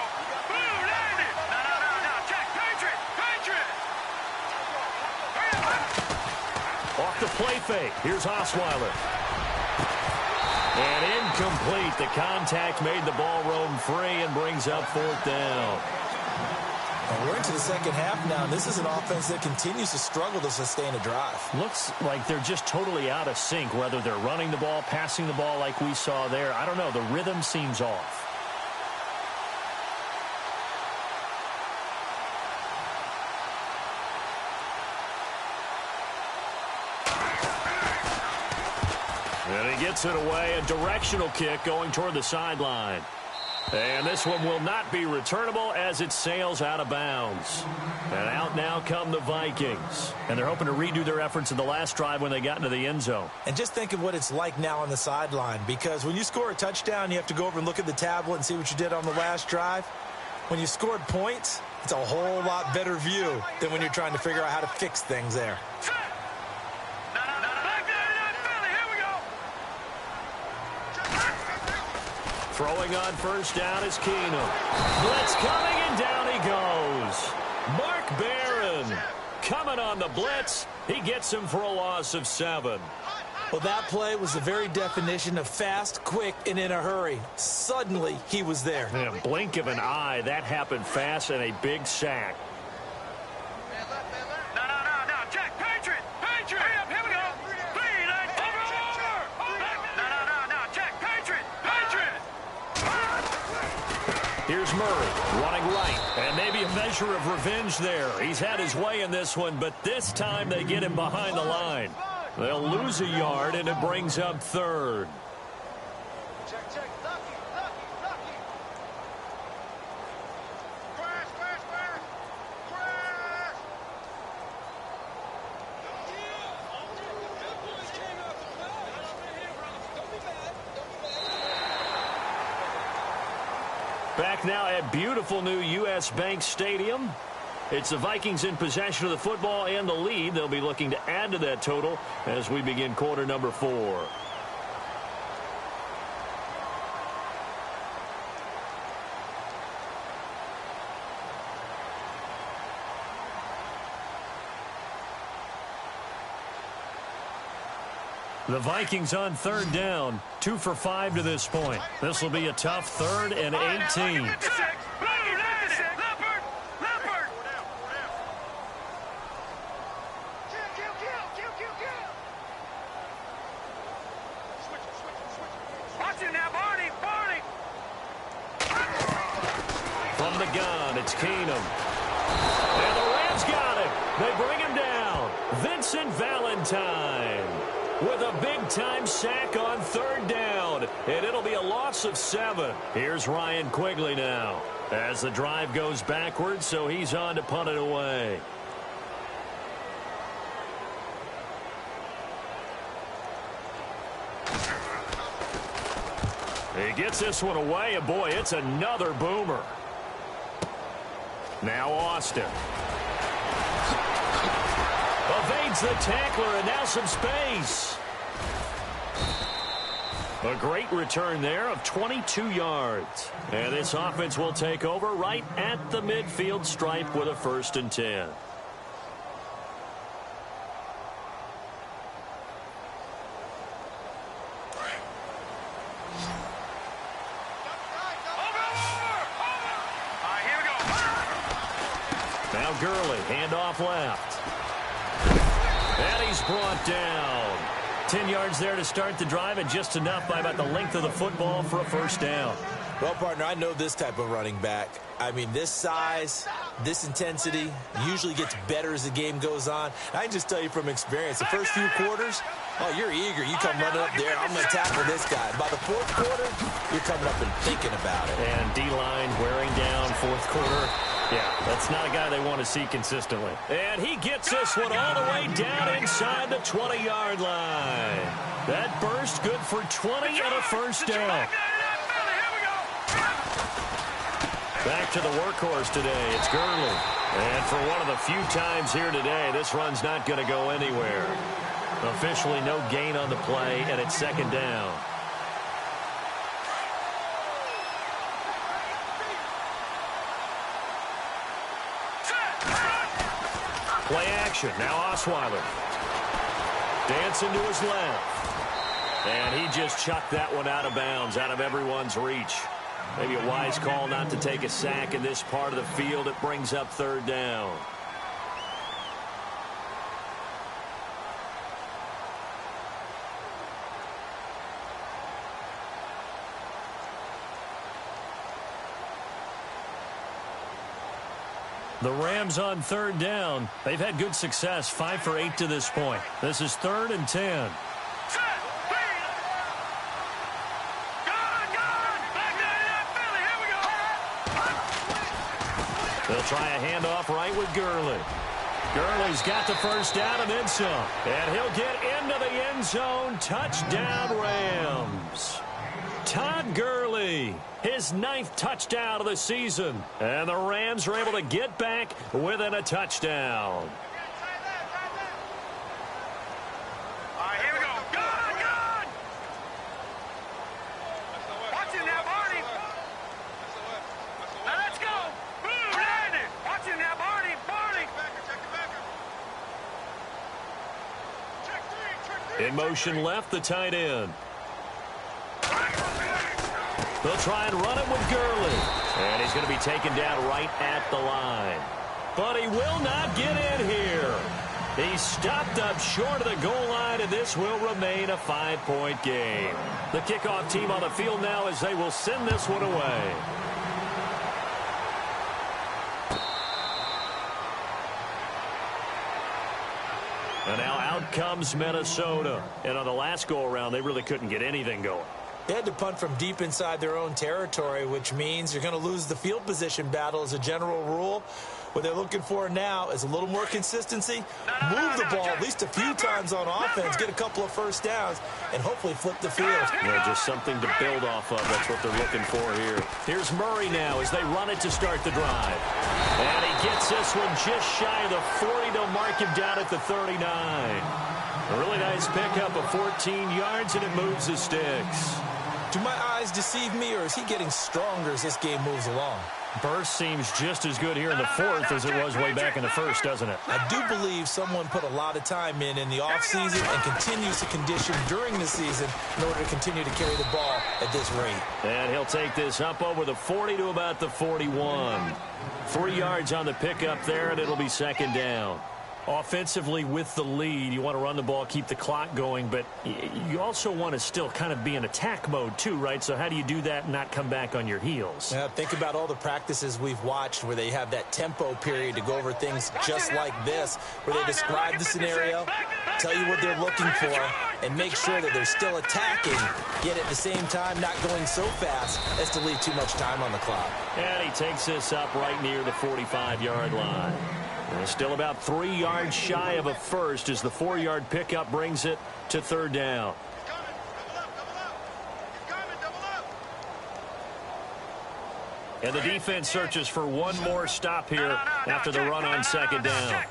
Boom, land it. No. Check. Patriot. Off the play fake. Here's Osweiler. And incomplete. The contact made the ball roam free and brings up 4th down. And we're into the second half now, and this is an offense that continues to struggle to sustain a drive. Looks like they're just totally out of sync, whether they're running the ball, passing the ball like we saw there. I don't know. The rhythm seems off. And he gets it away. A directional kick going toward the sideline. And this one will not be returnable as it sails out of bounds. And out now come the Vikings. And they're hoping to redo their efforts in the last drive when they got into the end zone. And just think of what it's like now on the sideline, because when you score a touchdown, you have to go over and look at the tablet and see what you did on the last drive. When you scored points, it's a whole lot better view than when you're trying to figure out how to fix things there. Throwing on first down is Keenum. Blitz coming, and down he goes. Mark Barron coming on the blitz. He gets him for a loss of 7. Well, that play was the very definition of fast, quick, and in a hurry. Suddenly, he was there. In a blink of an eye, that happened fast, and a big sack. No. Check. Patriot. Here we go. Speed. No. Check. Patriot. Here's Murray running right, and maybe a measure of revenge there. He's had his way in this one, but this time they get him behind the line. They'll lose a yard, and it brings up 3rd. Check. Lucky. Square. Back now at beautiful new U.S. Bank Stadium. It's the Vikings in possession of the football and the lead. They'll be looking to add to that total as we begin quarter number 4. The Vikings on third down, 2 for 5 to this point. This will be a tough 3rd and 18. From the gun, it's Keenum. And the Rams got him. They bring him down. Vincent Valentine with a big-time sack on 3rd down. And it'll be a loss of 7. Here's Ryan Quigley now as the drive goes backwards, so he's on to punt it away. He gets this one away, and boy, it's another boomer. Now Austin. Evades the tackler, and now some space. A great return there of 22 yards. And this offense will take over right at the midfield stripe with a 1st and 10. Now Gurley, handoff left. And he's brought down. 10 yards there to start the drive, and just enough by about the length of the football for a first down. Well, partner, I know this type of running back. I mean, this size, this intensity usually gets better as the game goes on. I can just tell you from experience, the first few quarters, oh, you're eager. You come running up there, I'm going to tackle this guy. By the fourth quarter, you're coming up and thinking about it. And D-line wearing down fourth quarter. Yeah, that's not a guy they want to see consistently. And he gets this one all the way down inside the 20-yard line. That burst good for 20 and a first down. Back to the workhorse today. It's Gurley. And for one of the few times here today, this run's not going to go anywhere. Officially no gain on the play, and it's second down. Play action. Now Osweiler. Dancing to his left. And he just chucked that one out of bounds, out of everyone's reach. Maybe a wise call not to take a sack in this part of the field. It brings up third down. The Rams on third down. They've had good success, 5 for 8 to this point. This is 3rd and 10. They'll try a handoff right with Gurley. Gurley's got the first down and then some. And he'll get into the end zone. Touchdown, Rams. Todd Gurley, his 9th touchdown of the season. And the Rams are able to get back within a touchdown. All right, here we go. Good! Watch it now, Barney. Now let's go. Boom, landed. Watch it now, Barney. Check 3. In motion left, the tight end. They'll try and run it with Gurley. And he's going to be taken down right at the line. But he will not get in here. He's stopped up short of the goal line, and this will remain a 5-point game. The kickoff team on the field now as they will send this one away. And now out comes Minnesota. And on the last go-around, they really couldn't get anything going. They had to punt from deep inside their own territory, which means you're going to lose the field position battle as a general rule. What they're looking for now is a little more consistency, move the ball at least a few times on offense, get a couple of first downs, and hopefully flip the field. Yeah, just something to build off of. That's what they're looking for here. Here's Murray now as they run it to start the drive. And he gets this one just shy of the 40. They'll mark him down at the 39. A really nice pickup of 14 yards, and it moves the sticks. Do my eyes deceive me, or is he getting stronger as this game moves along? Burst seems just as good here in the 4th as it was way back in the 1st, doesn't it? I do believe someone put a lot of time in the offseason and continues to condition during the season in order to continue to carry the ball at this rate. And he'll take this up over the 40 to about the 41. 3 yards on the pickup there, and it'll be second down. Offensively with the lead, you want to run the ball, keep the clock going, but you also want to still kind of be in attack mode too, right? So how do you do that and not come back on your heels? Yeah, think about all the practices we've watched where they have that tempo period to go over things just like this, where they describe the scenario, tell you what they're looking for, and make sure that they're still attacking, yet at the same time not going so fast as to leave too much time on the clock. And he takes this up right near the 45-yard line. And still about 3 yards shy of a first as the 4-yard pickup brings it to third down. And the defense searches for one more stop here after the run on second down.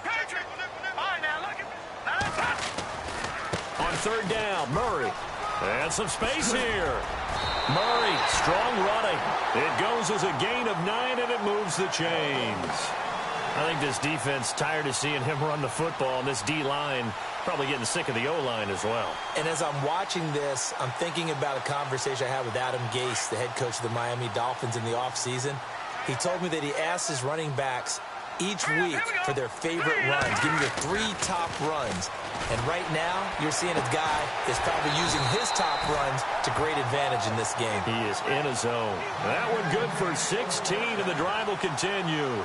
On third down, Murray. And some space here. Murray, strong running. It goes as a gain of 9, and it moves the chains. I think this defense tired of seeing him run the football, and this D-line probably getting sick of the O-line as well. And as I'm watching this, I'm thinking about a conversation I had with Adam Gase, the head coach of the Miami Dolphins in the offseason. He told me that he asked his running backs each week for their favorite runs. Give me your 3 top runs. And right now, you're seeing a guy is probably using his top runs to great advantage in this game. He is in a zone. That one good for 16, and the drive will continue.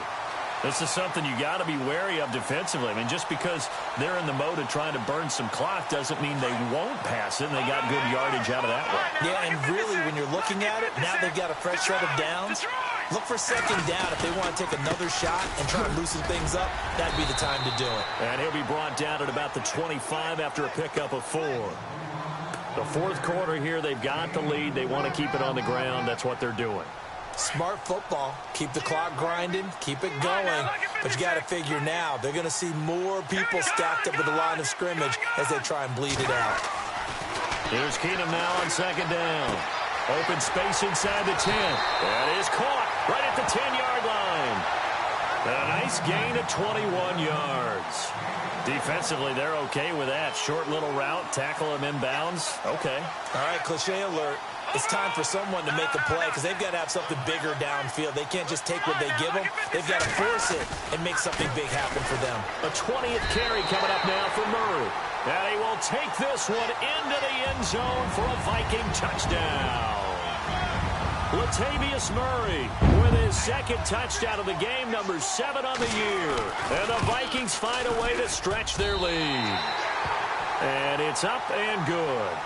This is something you got to be wary of defensively. I mean, just because they're in the mode of trying to burn some clock doesn't mean they won't pass it, and they got good yardage out of that one. Yeah, and really, when you're looking at it, now they've got a fresh set of downs. Look for second down if they want to take another shot and try to loosen things up. That'd be the time to do it. And he'll be brought down at about the 25 after a pickup of 4. The fourth quarter here, they've got the lead. They want to keep it on the ground. That's what they're doing. Smart football. Keep the clock grinding. Keep it going. But you got to figure now, they're going to see more people stacked up at the line of scrimmage as they try and bleed it out. Here's Keenum now on second down. Open space inside the 10. That is caught right at the 10-yard line. A nice gain of 21 yards. Defensively, they're okay with that. Short little route, tackle him inbounds. Okay. All right, cliche alert. It's time for someone to make a play because they've got to have something bigger downfield. They can't just take what they give them. They've got to force it and make something big happen for them. A 20th carry coming up now for Murray. And he will take this one into the end zone for a Viking touchdown. Latavius Murray with his second touchdown of the game, number 7 on the year. And the Vikings find a way to stretch their lead. And it's up and good.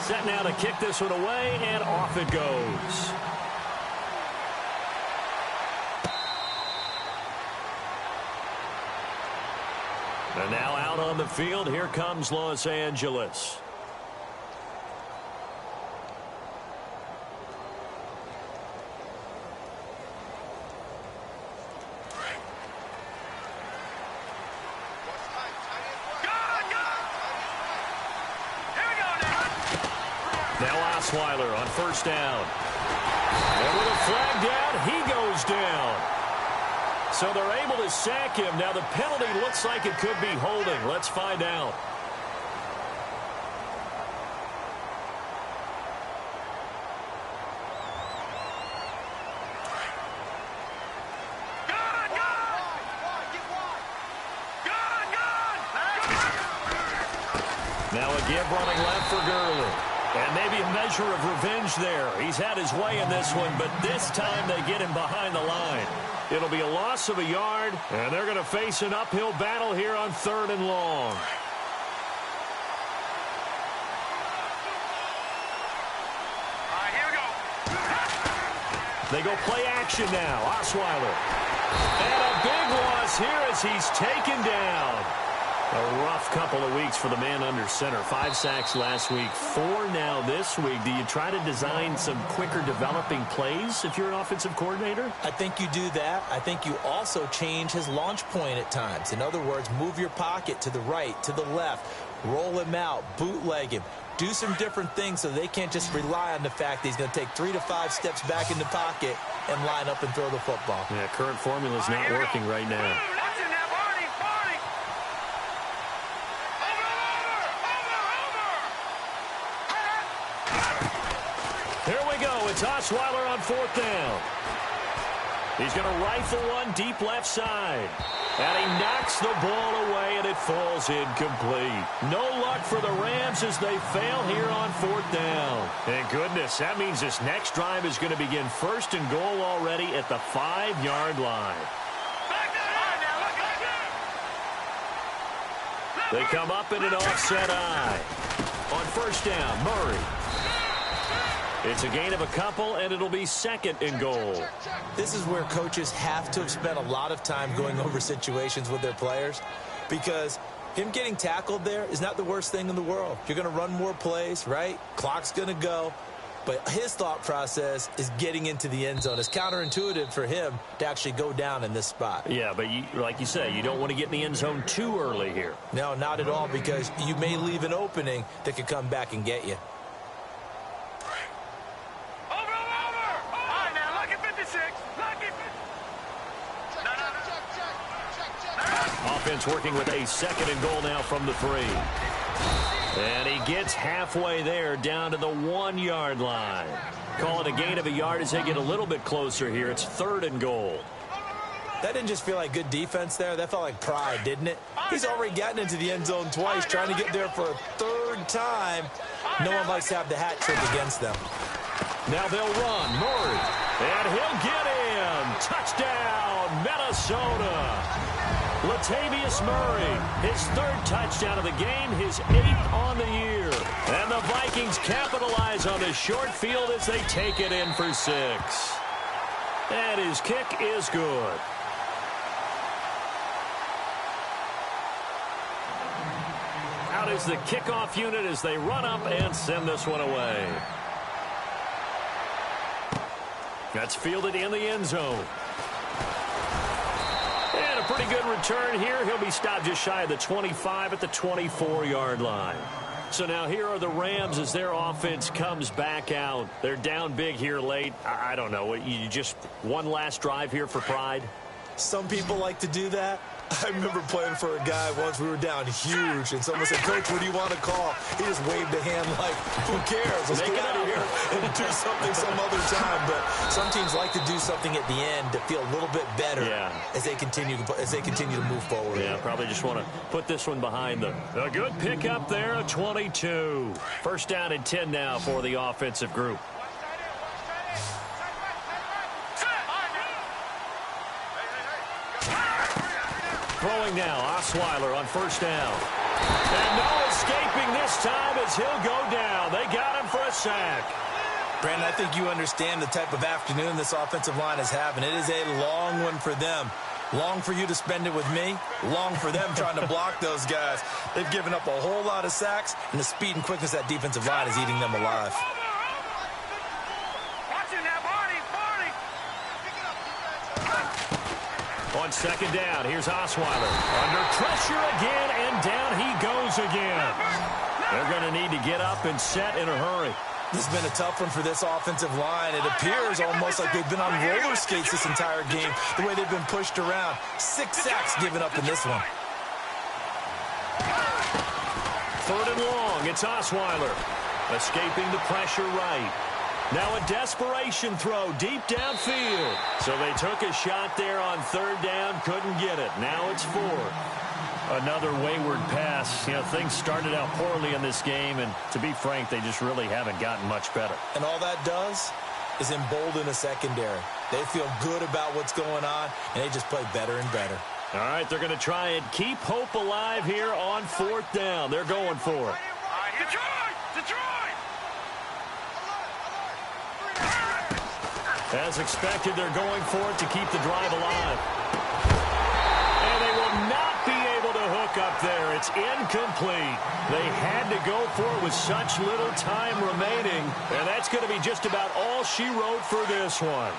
Set now to kick this one away, and off it goes. And now out on the field, here comes Los Angeles. Now Osweiler on first down. And with a flag down, he goes down. So they're able to sack him. Now the penalty looks like it could be holding. Let's find out. Now a give running left for Gurley. And maybe a measure of revenge there. He's had his way in this one, but this time they get him behind the line. It'll be a loss of a yard, and they're going to face an uphill battle here on 3rd and long. All right, here we go. They go play action now. Osweiler. And a big loss here as he's taken down. A rough couple of weeks for the man under center. 5 sacks last week, 4 now this week. Do you try to design some quicker developing plays if you're an offensive coordinator? I think you do that. I think you also change his launch point at times. In other words, move your pocket to the right, to the left, roll him out, bootleg him. Do some different things so they can't just rely on the fact that he's going to take 3 to 5 steps back in the pocket and line up and throw the football. Yeah, current formula is not working right now. Here we go. It's Osweiler on 4th down. He's going to rifle one deep left side. And he knocks the ball away, and it falls incomplete. No luck for the Rams as they fail here on 4th down. And goodness, that means this next drive is going to begin 1st and goal already at the 5-yard line. They come up in an offset eye. On 1st down, Murray. It's a gain of a couple, and it'll be 2nd and goal. This is where coaches have to have spent a lot of time going over situations with their players, because him getting tackled there is not the worst thing in the world. You're going to run more plays, right? Clock's going to go. But his thought process is getting into the end zone. It's counterintuitive for him to actually go down in this spot. Yeah, but like you say, you don't want to get in the end zone too early here. No, not at all, because you may leave an opening that could come back and get you. Offense working with a 2nd and goal now from the 3. And he gets halfway there, down to the 1-yard line. Call it a gain of a yard as they get a little bit closer here. It's 3rd and goal. That didn't just feel like good defense there. That felt like pride, didn't it? He's already gotten into the end zone twice, trying to get there for a 3rd time. No one likes to have the hat trick against them. Now they'll run. Murray. And he'll get in. Touchdown, Minnesota. Latavius Murray, his 3rd touchdown of the game, his 8th on the year. And the Vikings capitalize on this short field as they take it in for 6. And his kick is good. Out is the kickoff unit as they run up and send this one away. That's fielded in the end zone. And a pretty good return here. He'll be stopped just shy of the 25 at the 24-yard line. So now here are the Rams as their offense comes back out. They're down big here late. I don't know. You just one last drive here for pride? Some people like to do that. I remember playing for a guy once. We were down huge, and someone said, "Coach, what do you want to call?" He just waved a hand like, "Who cares? Let's get out of here and do something some other time." But some teams like to do something at the end to feel a little bit better as they continue to move forward. Yeah, probably just want to put this one behind them. A good pickup there, a 22. 1st down and 10 now for the offensive group. Throwing now, Osweiler on 1st down. And no escaping this time as he'll go down. They got him for a sack. Brandon, I think you understand the type of afternoon this offensive line is having. It is a long one for them. Long for you to spend it with me. Long for them trying to block those guys. They've given up a whole lot of sacks, and the speed and quickness of that defensive line is eating them alive. On 2nd down, here's Osweiler. Under pressure again, and down he goes again. They're going to need to get up and set in a hurry. This has been a tough one for this offensive line. It appears almost like they've been on roller skates this entire game, the way they've been pushed around. 6 sacks given up in this one. 3rd and long, it's Osweiler. Escaping the pressure right. Now a desperation throw deep downfield. So they took a shot there on 3rd down, couldn't get it. Now it's 4th. Another wayward pass. You know, things started out poorly in this game, and to be frank, they just really haven't gotten much better. And all that does is embolden a secondary. They feel good about what's going on, and they just play better and better. All right, they're going to try and keep hope alive here on 4th down. They're going for it. Detroit! As expected, they're going for it to keep the drive alive. And they will not be able to hook up there. It's incomplete. They had to go for it with such little time remaining. And that's going to be just about all she wrote for this one.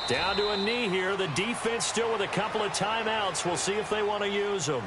Down to a knee here. The defense still with a couple of timeouts. We'll see if they want to use them.